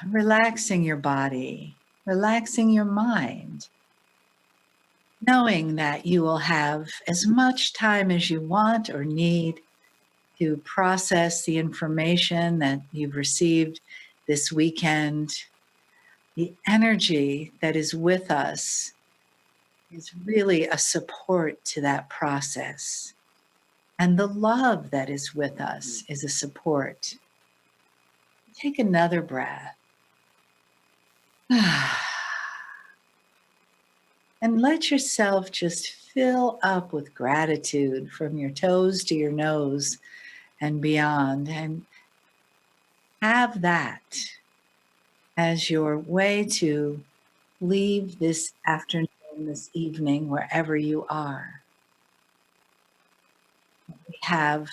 Relaxing your body, relaxing your mind, knowing that you will have as much time as you want or need to process the information that you've received this weekend. The energy that is with us is really a support to that process. And the love that is with us is a support. Take another breath. And let yourself just fill up with gratitude from your toes to your nose and beyond. And have that as your way to leave this afternoon, this evening, wherever you are. We have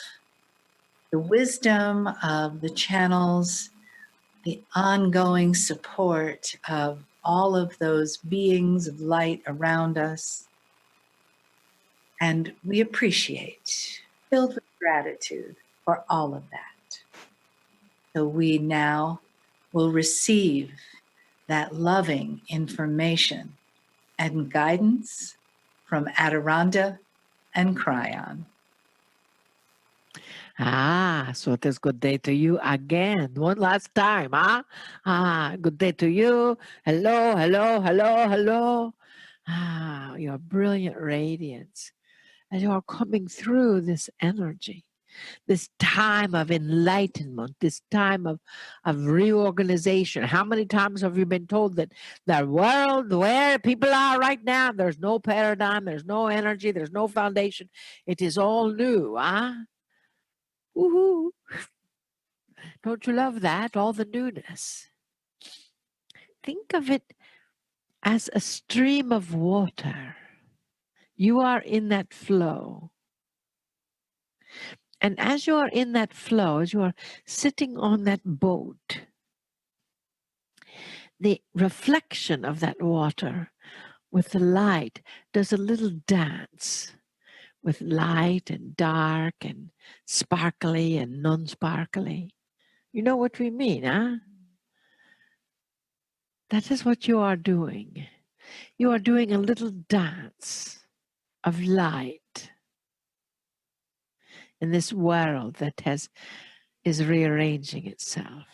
the wisdom of the channels, the ongoing support of all of those beings of light around us. And we appreciate, filled with gratitude for all of that. So we now will receive that loving information and guidance from Adirondda and Kryon. So it is good day to you again. One last time, huh? Good day to you. Hello, hello, hello, hello. Your brilliant radiance as you are coming through this energy, this time of enlightenment, this time of reorganization. How many times have you been told that the world where people are right now, there's no paradigm, there's no energy, there's no foundation. It is all new, huh? Woohoo! Don't you love that? All the newness. Think of it as a stream of water. You are in that flow. And as you are in that flow, as you are sitting on that boat, the reflection of that water with the light does a little dance with light and dark and sparkly and non-sparkly. You know what we mean, huh? That is what you are doing. You are doing a little dance of light in this world that is rearranging itself.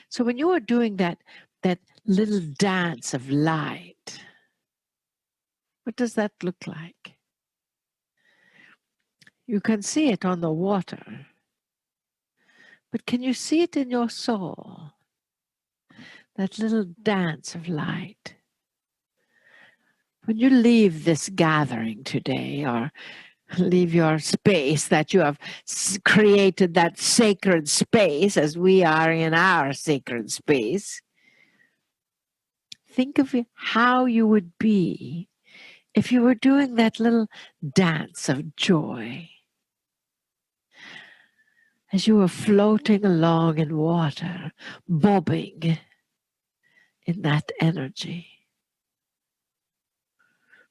So when you are doing that little dance of light, what does that look like? You can see it on the water, but can you see it in your soul? That little dance of light. When you leave this gathering today, or leave your space that you have created, that sacred space, as we are in our sacred space, think of how you would be if you were doing that little dance of joy. As you were floating along in water, bobbing in that energy.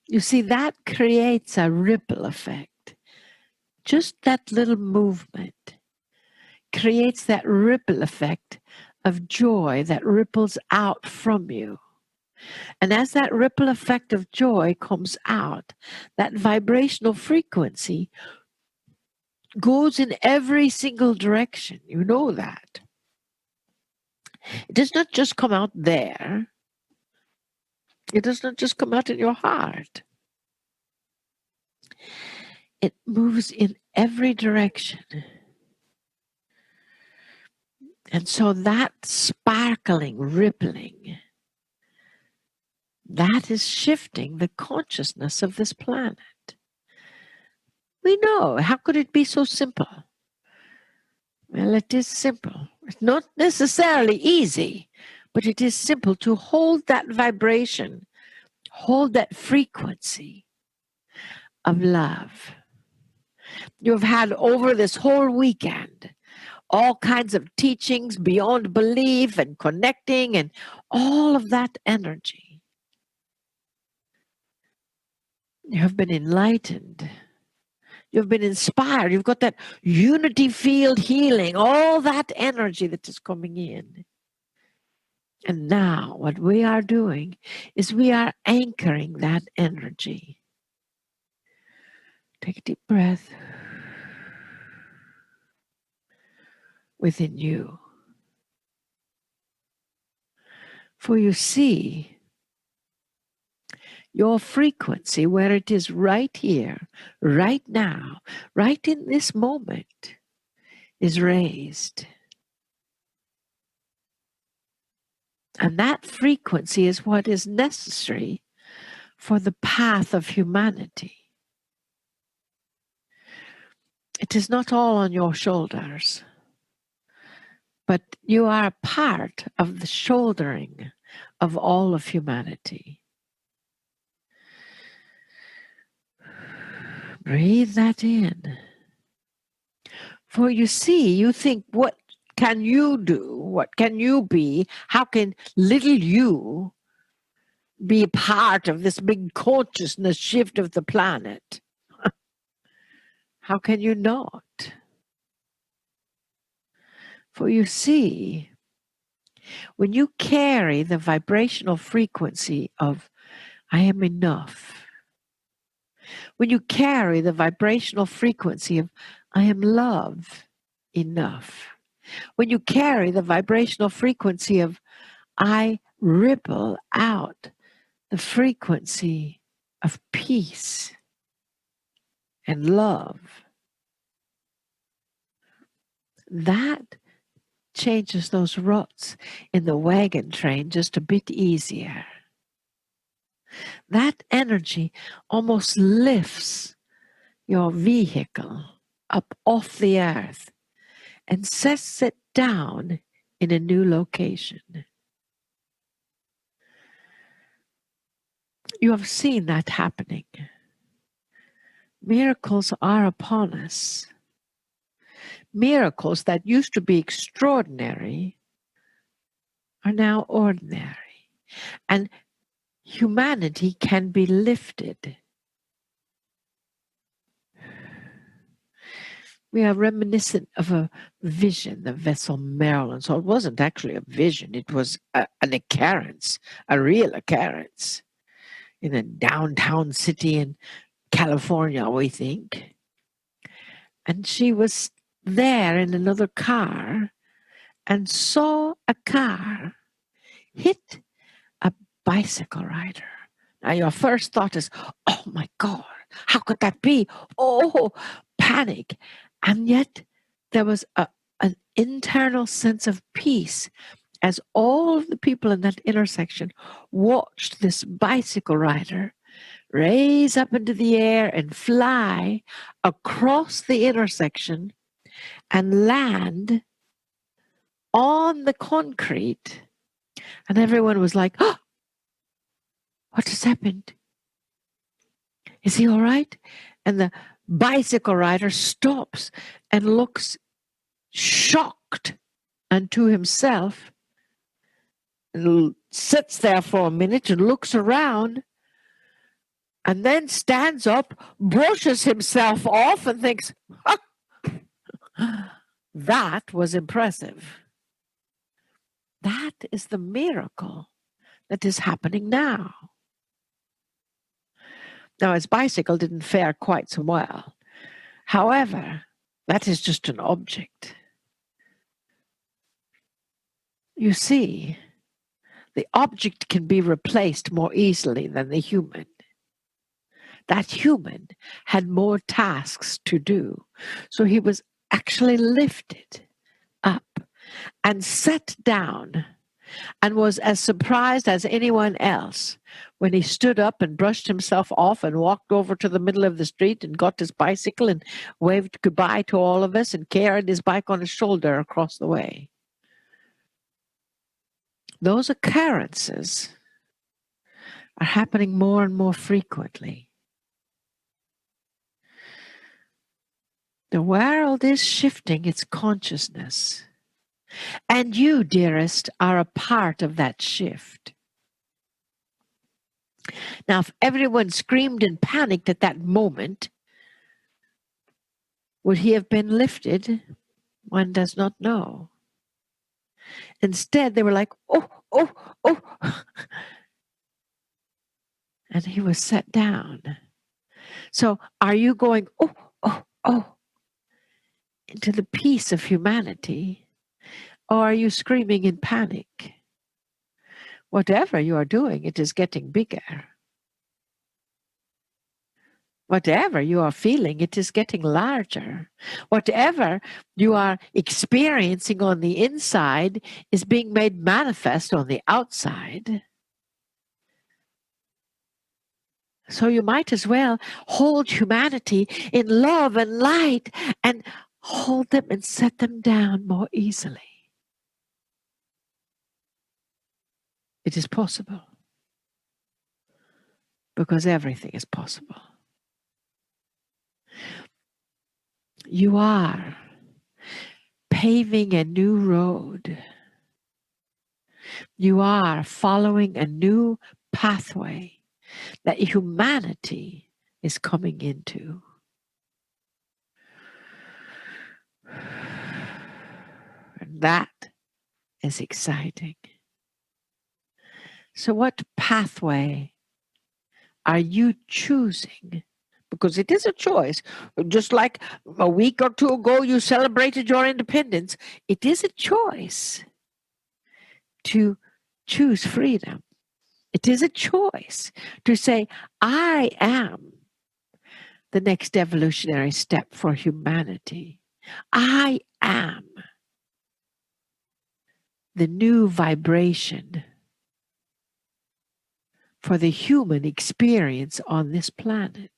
You see, that creates a ripple effect. Just that little movement creates that ripple effect of joy that ripples out from you. And as that ripple effect of joy comes out, that vibrational frequency goes in every single direction. You know that. It does not just come out there. It does not just come out in your heart. It moves in every direction. And so that sparkling, rippling, that is shifting the consciousness of this planet. We know. How could it be so simple? Well, it is simple. It's not necessarily easy, but it is simple to hold that vibration, hold that frequency of love. You've had over this whole weekend all kinds of teachings beyond belief and connecting and all of that energy. You have been enlightened. You've been inspired. You've got that unity field healing, all that energy that is coming in. And now what we are doing is we are anchoring that energy. Take a deep breath within you. For you see, your frequency, where it is right here, right now, right in this moment, is raised. And that frequency is what is necessary for the path of humanity. It is not all on your shoulders, but you are a part of the shouldering of all of humanity. Breathe that in. For you see, you think, what can you do? What can you be? How can little you be a part of this big consciousness shift of the planet? How can you not? For you see, when you carry the vibrational frequency of I am enough, when you carry the vibrational frequency of I am love enough, when you carry the vibrational frequency of I ripple out the frequency of peace and love, that changes those ruts in the wagon train just a bit easier. That energy almost lifts your vehicle up off the earth and sets it down in a new location. You have seen that happening. Miracles are upon us. Miracles that used to be extraordinary are now ordinary. And humanity can be lifted. We are reminiscent of a vision, the vessel Marilyn. So it wasn't actually a vision, it was an occurrence, a real occurrence in a downtown city in California, we think. And she was there in another car and saw a car hit a bicycle rider. Now your first thought is, oh my God, how could that be? Oh, panic. And yet there was an internal sense of peace as all of the people in that intersection watched this bicycle rider raise up into the air and fly across the intersection and land on the concrete. And everyone was like, oh, what has happened? Is he all right? And the bicycle rider stops and looks shocked unto himself and sits there for a minute and looks around and then stands up, brushes himself off and thinks, that was impressive. That is the miracle that is happening now. Now, his bicycle didn't fare quite so well. However, that is just an object. You see, the object can be replaced more easily than the human. That human had more tasks to do. So he was actually lifted up and set down and was as surprised as anyone else when he stood up and brushed himself off and walked over to the middle of the street and got his bicycle and waved goodbye to all of us and carried his bike on his shoulder across the way. Those occurrences are happening more and more frequently. The world is shifting its consciousness. And you, dearest, are a part of that shift. Now, if everyone screamed and panicked at that moment, Would he have been lifted? One does not know. Instead, they were like, oh, oh, oh. And he was set down. So are you going, oh, oh, oh, into the peace of humanity? Or are you screaming in panic? Whatever you are doing, it is getting bigger. Whatever you are feeling, it is getting larger. Whatever you are experiencing on the inside is being made manifest on the outside. So you might as well hold humanity in love and light and hold them and set them down more easily. It is possible. Because everything is possible. You are paving a new road. You are following a new pathway that humanity is coming into. And that is exciting. So what pathway are you choosing? Because it is a choice. Just like a week or two ago you celebrated your independence, it is a choice to choose freedom. It is a choice to say, I am the next evolutionary step for humanity. I am the new vibration for the human experience on this planet.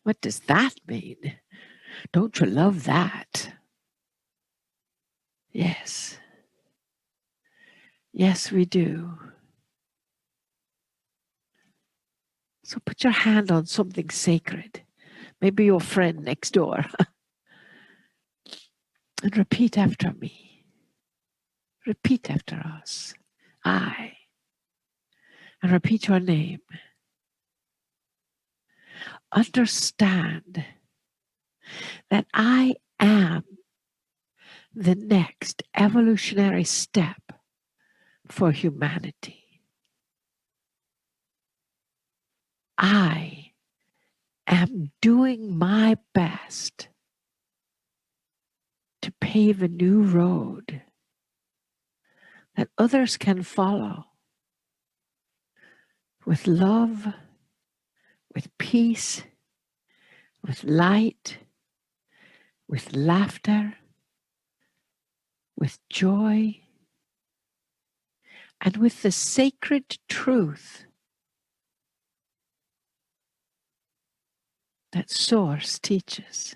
What does that mean? Don't you love that? Yes. Yes, we do. So put your hand on something sacred, maybe your friend next door, and repeat after me. Repeat after us. I. And repeat your name. Understand that I am the next evolutionary step for humanity. I am doing my best to pave a new road that others can follow with love, with peace, with light, with laughter, with joy, and with the sacred truth that Source teaches,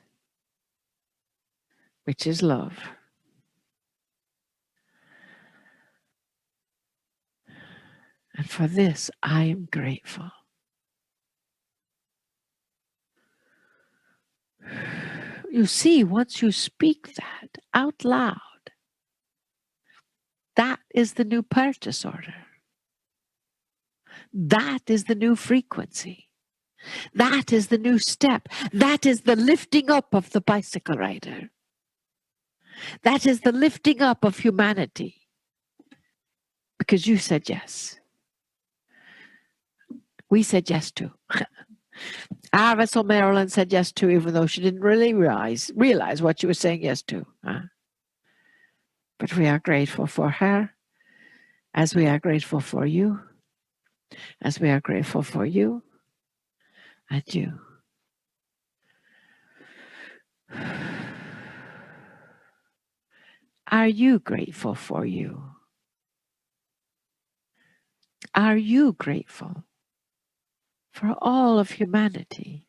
which is love. And for this, I am grateful. You see, once you speak that out loud, that is the new purchase order. That is the new frequency. That is the new step. That is the lifting up of the bicycle rider. That is the lifting up of humanity. Because you said yes. We said yes too. I saw Marilyn said yes to, even though she didn't really realize what she was saying yes to. But we are grateful for her, as we are grateful for you, as we are grateful for you and you. Are you grateful for you? Are you grateful for all of humanity?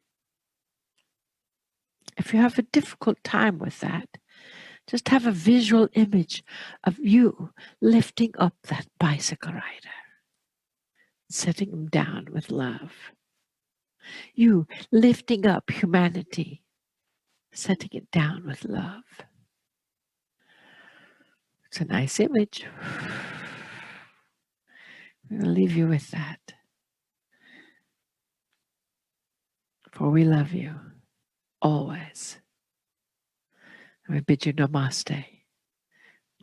If you have a difficult time with that, just have a visual image of you lifting up that bicycle rider, setting him down with love. You lifting up humanity, setting it down with love. It's a nice image. I'm going to leave you with that. For we love you always. I bid you namaste.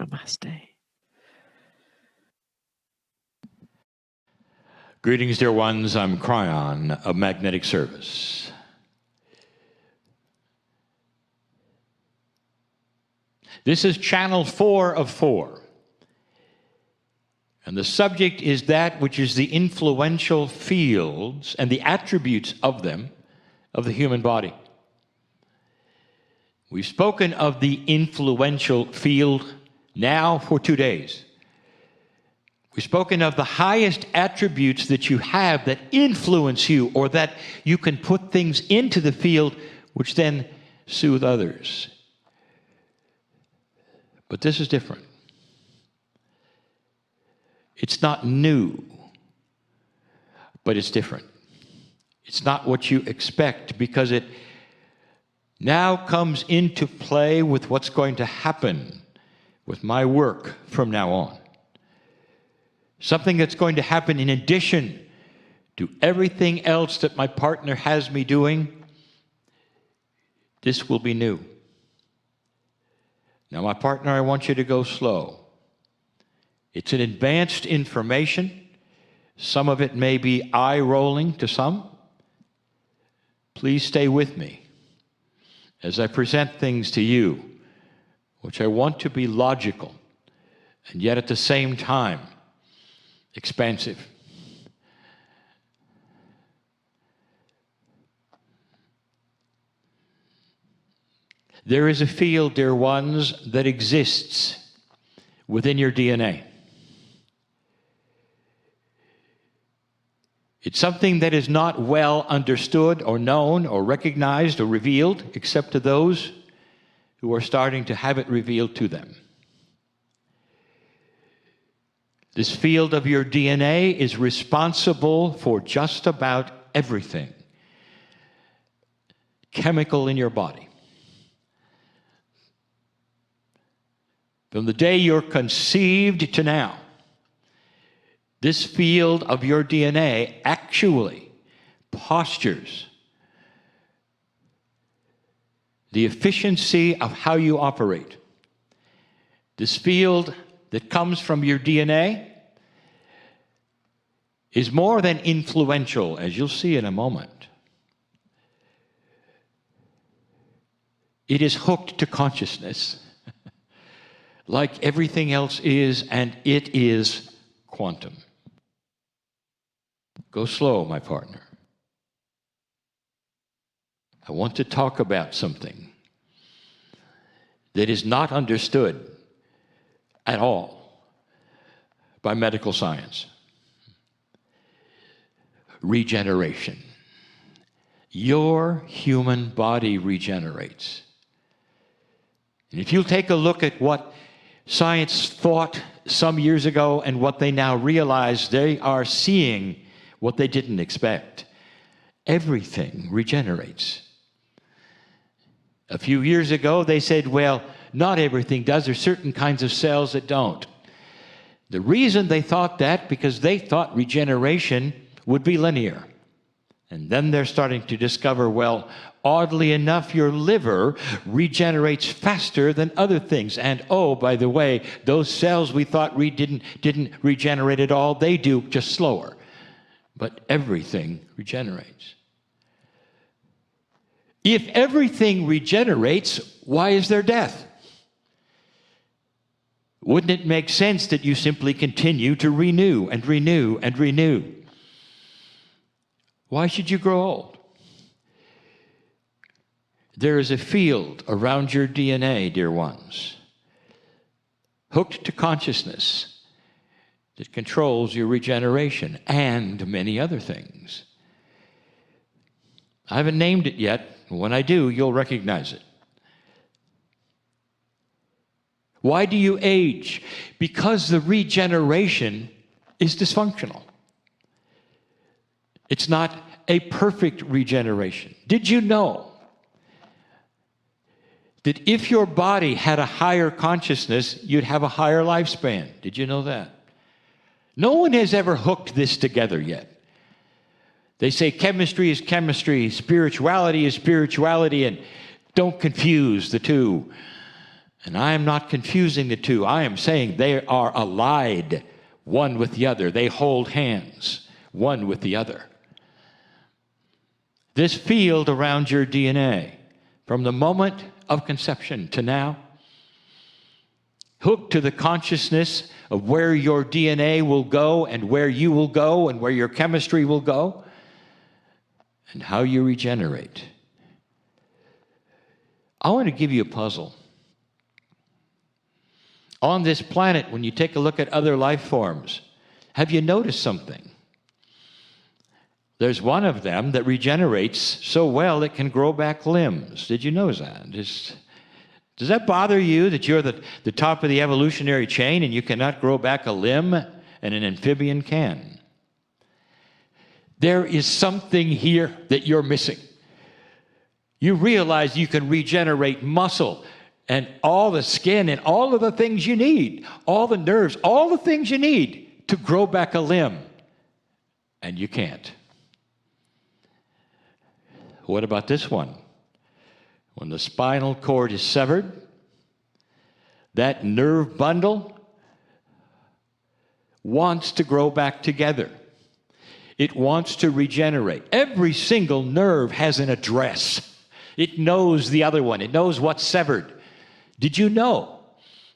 Namaste. Greetings, dear ones. I'm Kryon of Magnetic Service. This is channel 4 of 4. And the subject is that which is the influential fields and the attributes of them, of the human body. We've spoken of the influential field now for 2 days. We've spoken of the highest attributes that you have that influence you, or that you can put things into the field which then soothe others. But this is different. It's not new, but it's different. It's not what you expect, because it now comes into play with what's going to happen with my work from now on. Something that's going to happen in addition to everything else that my partner has me doing. This will be new. Now, my partner, I want you to go slow. It's an advanced information. Some of it may be eye-rolling to some. Please stay with me as I present things to you, which I want to be logical, and yet at the same time, expansive. There is a field, dear ones, that exists within your DNA. It's something that is not well understood or known or recognized or revealed, except to those who are starting to have it revealed to them. This field of your DNA is responsible for just about everything chemical in your body. From the day you're conceived to now, this field of your DNA actually postures the efficiency of how you operate. This field that comes from your DNA is more than influential, as you'll see in a moment. It is hooked to consciousness, like everything else is, and it is quantum. Go slow, my partner. I want to talk about something that is not understood at all by medical science. Regeneration. Your human body regenerates. And if you take a look at what science thought some years ago and what they now realize, they are seeing what they didn't expect. Everything regenerates. A few years ago, they said, well, not everything does. There's certain kinds of cells that don't. The reason they thought that, because they thought regeneration would be linear. And then they're starting to discover, well, oddly enough, your liver regenerates faster than other things. And oh, by the way, those cells we thought didn't regenerate at all, they do, just slower. But everything regenerates. If everything regenerates, why is there death? Wouldn't it make sense that you simply continue to renew and renew and renew? Why should you grow old? There is a field around your DNA, dear ones, hooked to consciousness, that controls your regeneration and many other things. I haven't named it yet. When I do, you'll recognize it. Why do you age? Because the regeneration is dysfunctional. It's not a perfect regeneration. Did you know that if your body had a higher consciousness, you'd have a higher lifespan? Did you know that? No one has ever hooked this together yet. They say chemistry is chemistry, spirituality is spirituality, and don't confuse the two. And I am not confusing the two. I am saying they are allied, one with the other. They hold hands, one with the other. This field around your DNA, from the moment of conception to now, hooked to the consciousness of where your DNA will go and where you will go and where your chemistry will go and how you regenerate. I want to give you a puzzle. On this planet, when you take a look at other life forms, have you noticed something? There's one of them that regenerates so well it can grow back limbs. Did you notice that? Does that bother you that you're the top of the evolutionary chain and you cannot grow back a limb and an amphibian can? There is something here that you're missing. You realize you can regenerate muscle and all the skin and all of the things you need, all the nerves, all the things you need to grow back a limb, and you can't. What about this one? When the spinal cord is severed, that nerve bundle wants to grow back together. It wants to regenerate. Every single nerve has an address. It knows the other one. It knows what's severed. Did you know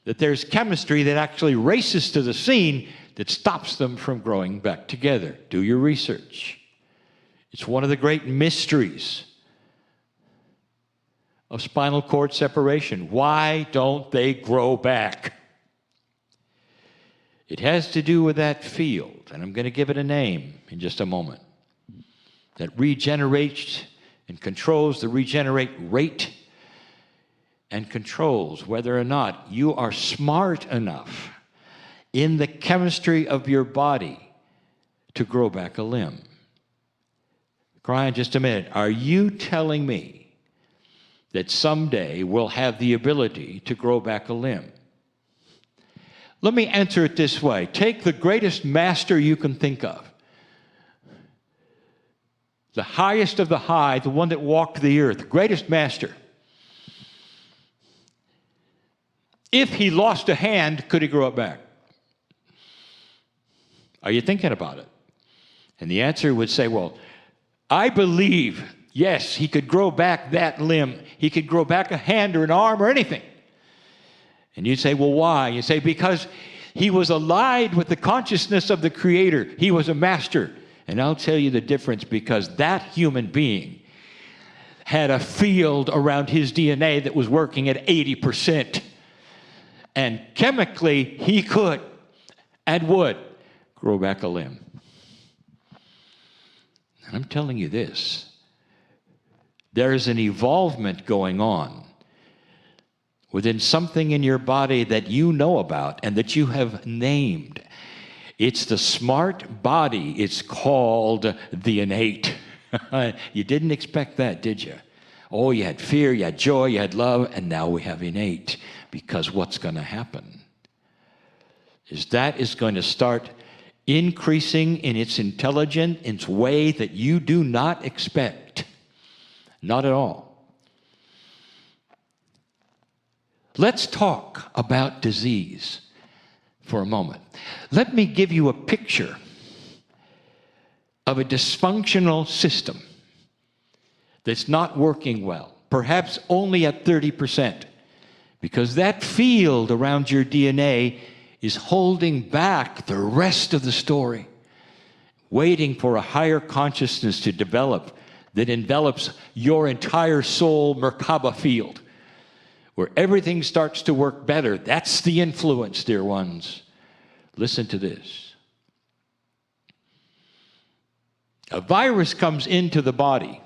that there's chemistry that actually races to the scene that stops them from growing back together? Do your research. It's one of the great mysteries of spinal cord separation. Why don't they grow back? It has to do with that field, and I'm going to give it a name in just a moment, that regenerates and controls the regenerate rate and controls whether or not you are smart enough in the chemistry of your body to grow back a limb. Kryon, just a minute. Are you telling me that someday we'll have the ability to grow back a limb? Let me answer it this way. Take the greatest master you can think of. The highest of the high, the one that walked the earth, the greatest master. If he lost a hand, could he grow it back? Are you thinking about it? And the answer would say, well, I believe, yes, he could grow back that limb. He could grow back a hand or an arm or anything. And you'd say, well, why? You say, because he was allied with the consciousness of the Creator. He was a master. And I'll tell you the difference, because that human being had a field around his DNA that was working at 80%. And chemically, he could and would grow back a limb. And I'm telling you this. There's an evolvement going on within something in your body that you know about and that you have named. It's the smart body. It's called the innate. You didn't expect that, did you? Oh, you had fear, you had joy, you had love, and now we have innate. Because what's going to happen is that is going to start increasing in its intelligence in its way that you do not expect. Not at all. Let's talk about disease for a moment. Let me give you a picture of a dysfunctional system that's not working well, perhaps only at 30%, because that field around your DNA is holding back the rest of the story, waiting for a higher consciousness to develop that envelops your entire soul Merkaba field, where everything starts to work better. That's the influence, dear ones. Listen to this. A virus comes into the body,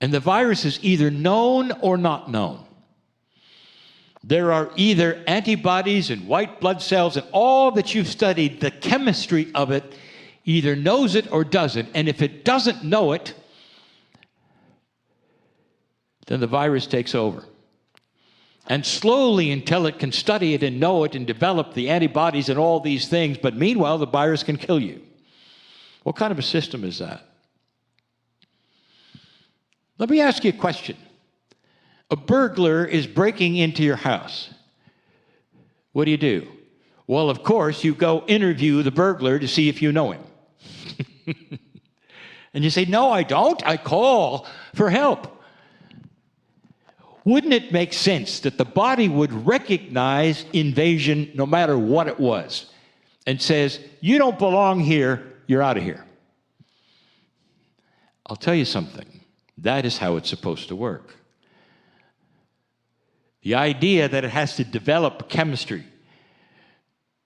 and the virus is either known or not known. There are either antibodies and white blood cells, and all that you've studied, the chemistry of it either knows it or doesn't. And if it doesn't know it, then the virus takes over. And slowly, until it can study it and know it and develop the antibodies and all these things, but meanwhile, the virus can kill you. What kind of a system is that? Let me ask you a question. A burglar is breaking into your house. What do? Well, of course, you go interview the burglar to see if you know him. And you say, no, I don't. I call for help. Wouldn't it make sense that the body would recognize invasion no matter what it was and says, you don't belong here, you're out of here? I'll tell you something. That is how it's supposed to work. The idea that it has to develop chemistry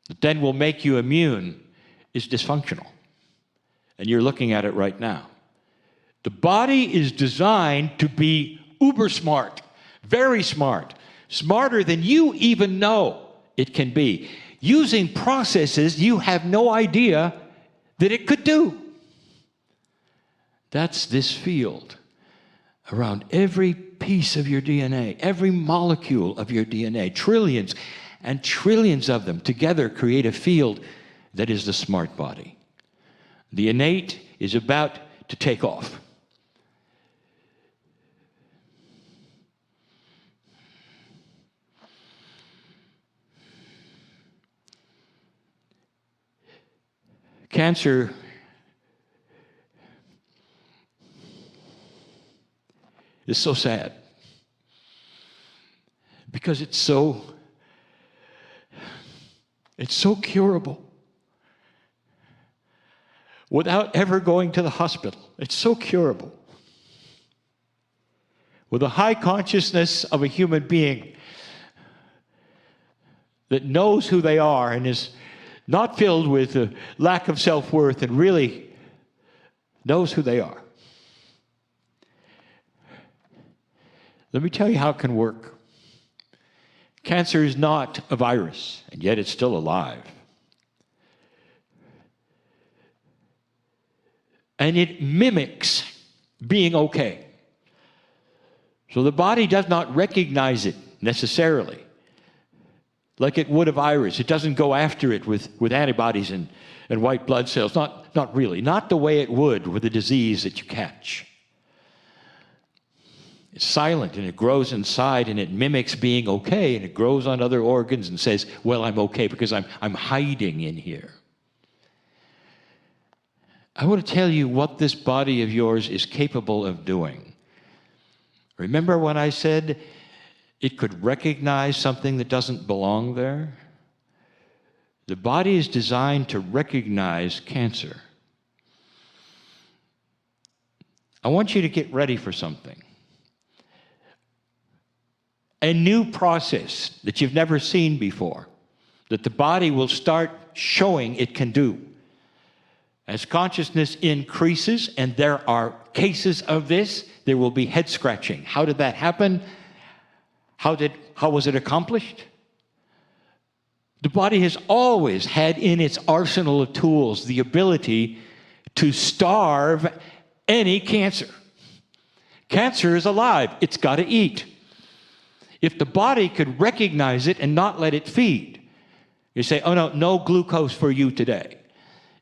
that then will make you immune is dysfunctional. And you're looking at it right now. The body is designed to be uber smart, very smart, smarter than you even know it can be, using processes you have no idea that it could do. That's this field around every piece of your DNA, every molecule of your DNA, trillions and trillions of them together create a field that is the smart body. The innate is about to take off. Cancer is so sad because it's so curable without ever going to the hospital. It's so curable. With a high consciousness of a human being that knows who they are and is not filled with a lack of self-worth and really knows who they are. Let me tell you how it can work. Cancer is not a virus, and yet it's still alive. And it mimics being okay. So the body does not recognize it necessarily like it would a virus. It doesn't go after it with antibodies and white blood cells. Not really. Not the way it would with a disease that you catch. It's silent and it grows inside and it mimics being okay and it grows on other organs and says, well, I'm okay because I'm hiding in here. I want to tell you what this body of yours is capable of doing. Remember when I said it could recognize something that doesn't belong there? The body is designed to recognize cancer. I want you to get ready for something. A new process that you've never seen before, that the body will start showing it can do. As consciousness increases, and there are cases of this, there will be head scratching. How did that happen? How was it accomplished? The body has always had in its arsenal of tools the ability to starve any cancer. Cancer is alive. It's got to eat. If the body could recognize it and not let it feed, you say, oh no glucose for you today.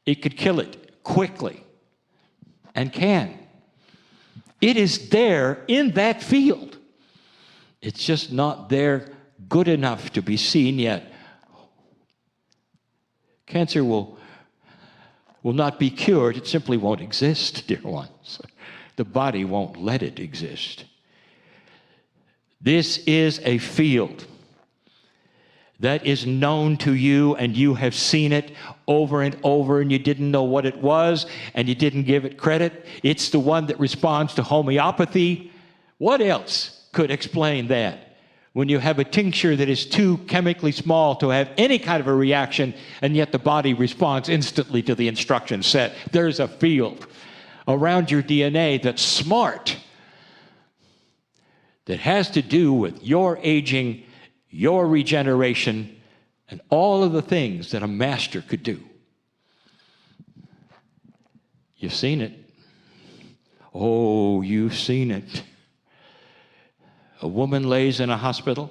It could kill it quickly and can. It is there in that field. It's just not there good enough to be seen yet. Cancer will not be cured. It simply won't exist, dear ones. The body won't let it exist. This is a field that is known to you, and you have seen it over and over, and you didn't know what it was, and you didn't give it credit. It's the one that responds to homeopathy. What else could explain that? When you have a tincture that is too chemically small to have any kind of a reaction, and yet the body responds instantly to the instruction set. There's a field around your DNA that's smart, that has to do with your aging, your regeneration, and all of the things that a master could do. You've seen it. Oh, you've seen it. A woman lays in a hospital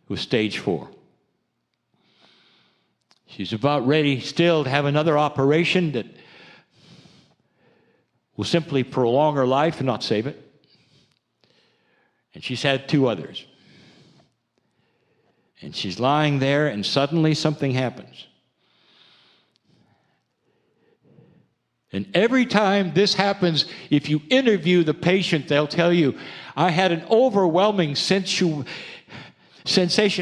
with stage 4. She's about ready still to have another operation that will simply prolong her life and not save it. And she's had 2 others. And she's lying there, and suddenly something happens. And every time this happens, if you interview the patient, they'll tell you, I had an overwhelming sensation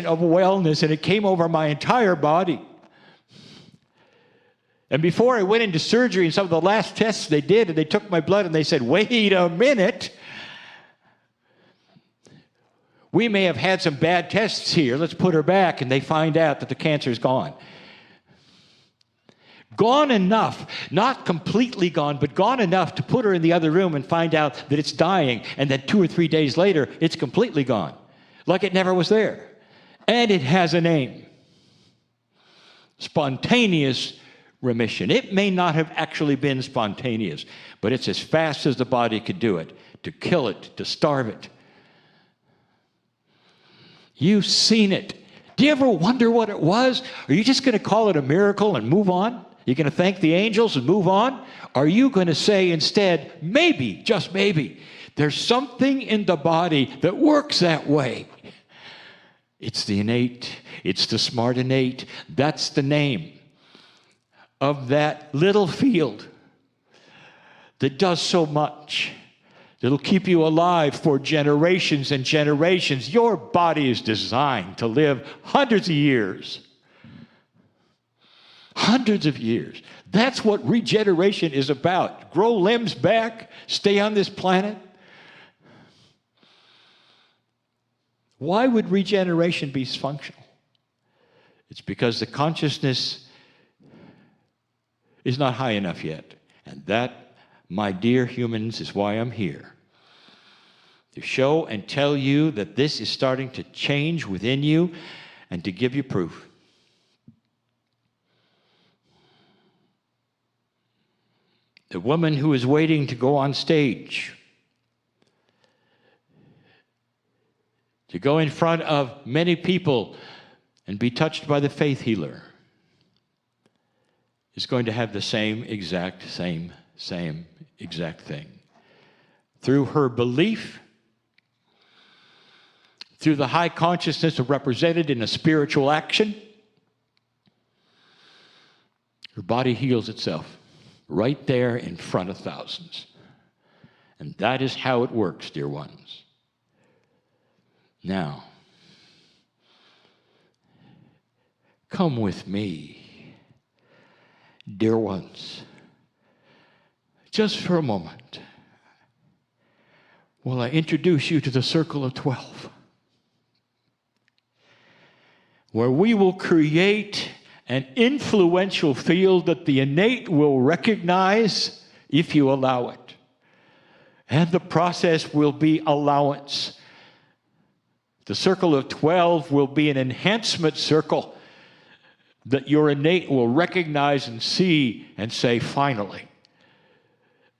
of wellness, and it came over my entire body. And before I went into surgery, and some of the last tests they did, and they took my blood, and they said, wait a minute. We may have had some bad tests here. Let's put her back. And they find out that the cancer is gone. Gone enough, not completely gone, but gone enough to put her in the other room and find out that it's dying. And then 2 or 3 days later, it's completely gone. Like it never was there. And it has a name. Spontaneous remission. It may not have actually been spontaneous, but it's as fast as the body could do it, to kill it, to starve it. You've seen it. Do you ever wonder what it was? Are you just going to call it a miracle and move on? You're going to thank the angels and move on? Are you going to say instead, maybe, just maybe, there's something in the body that works that way? It's the innate. It's the smart innate. That's the name of that little field that does so much. It'll keep you alive for generations and generations. Your body is designed to live hundreds of years. Hundreds of years. That's what regeneration is about. Grow limbs back, stay on this planet. Why would regeneration be functional? It's because the consciousness is not high enough yet. And that, my dear humans, is why I'm here. To show and tell you that this is starting to change within you and to give you proof. The woman who is waiting to go on stage, to go in front of many people and be touched by the faith healer, is going to have the same exact thing. Through her belief, through the high consciousness represented in a spiritual action, her body heals itself right there in front of thousands. And that is how it works, dear ones. Now, come with me, dear ones, just for a moment, while I introduce you to the Circle of 12, where we will create an influential field that the innate will recognize if you allow it. And the process will be allowance. The Circle of 12 will be an enhancement circle that your innate will recognize and see and say, finally.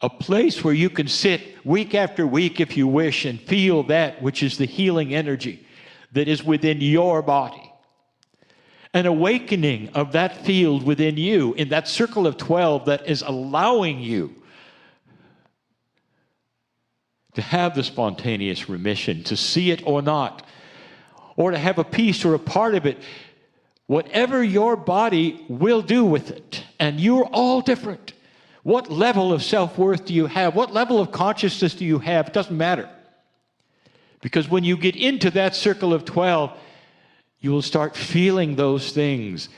A place where you can sit week after week, if you wish, and feel that which is the healing energy that is within your body. An awakening of that field within you, in that circle of 12 that is allowing you to have the spontaneous remission, to see it or not, or to have a piece or a part of it, whatever your body will do with it. And you're all different. What level of self-worth do you have? What level of consciousness do you have? It doesn't matter. Because when you get into that circle of 12, you will start feeling those things.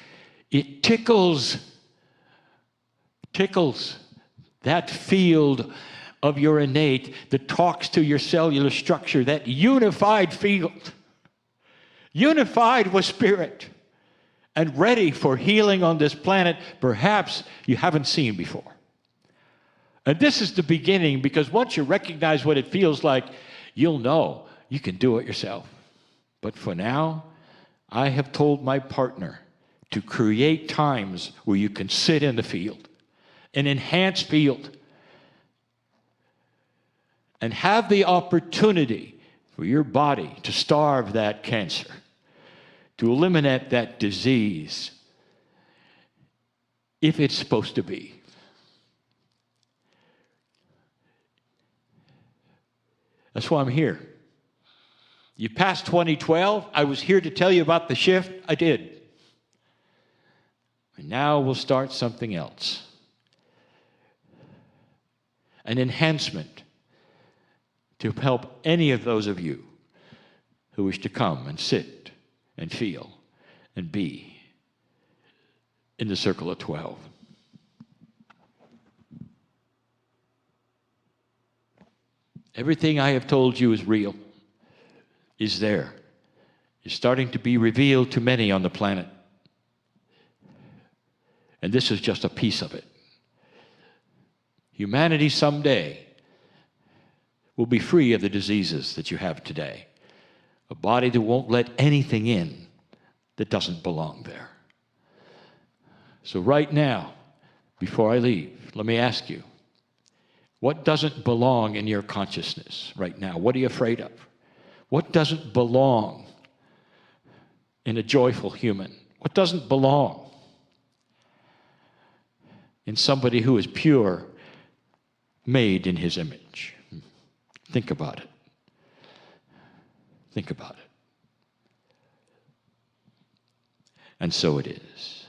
It tickles that field of your innate that talks to your cellular structure, that unified field, unified with spirit, and ready for healing on this planet perhaps you haven't seen before. And this is the beginning, because once you recognize what it feels like, you'll know you can do it yourself. But for now, I have told my partner to create times where you can sit in the field, an enhanced field, and have the opportunity for your body to starve that cancer, to eliminate that disease, if it's supposed to be. That's why I'm here. You passed 2012. I was here to tell you about the shift. I did. And now we'll start something else. An enhancement to help any of those of you who wish to come and sit and feel and be in the circle of 12. Everything I have told you is real, is there, is starting to be revealed to many on the planet. And this is just a piece of it. Humanity someday will be free of the diseases that you have today. A body that won't let anything in that doesn't belong there. So right now, before I leave, let me ask you, what doesn't belong in your consciousness right now? What are you afraid of? What doesn't belong in a joyful human? What doesn't belong in somebody who is pure, made in his image? Think about it. Think about it. And so it is.